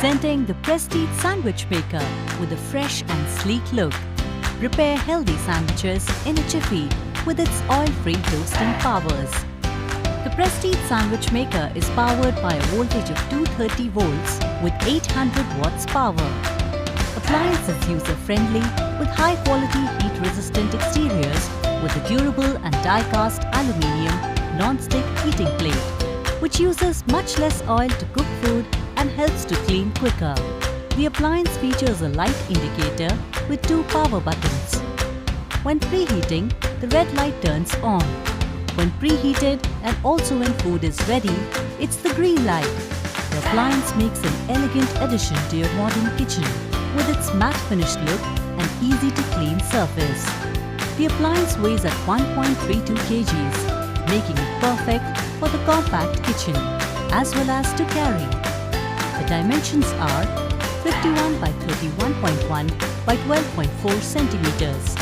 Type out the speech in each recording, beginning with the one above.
Presenting the Prestige Sandwich Maker with a fresh and sleek look. Prepare healthy sandwiches in a jiffy with its oil-free toasting powers. The Prestige Sandwich Maker is powered by a voltage of 230 volts with 800 watts power. Appliance is user-friendly with high-quality heat-resistant exteriors with a durable and die-cast aluminium non-stick heating plate, which uses much less oil to cook food and helps to clean quicker. The appliance features a light indicator with 2 power buttons. When preheating, the red light turns on. When preheated and also when food is ready, it's the green light. The appliance makes an elegant addition to your modern kitchen with its matte finished look and easy to clean surface. The appliance weighs at 1.32 kgs, making it perfect for the compact kitchen as well as to carry. The dimensions are 51 by 31.1 by 12.4 centimeters.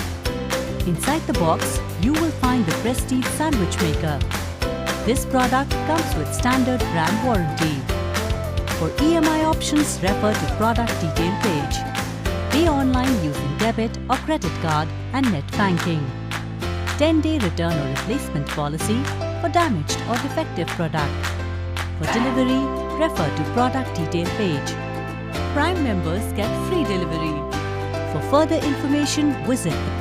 Inside the box, you will find the Prestige Sandwich Maker. This product comes with standard brand warranty. For EMI options, refer to product detail page. Pay online using debit or credit card and net banking. 10-day return or replacement policy for damaged or defective product. For delivery, refer to product detail page. Prime members get free delivery. For further information, visit the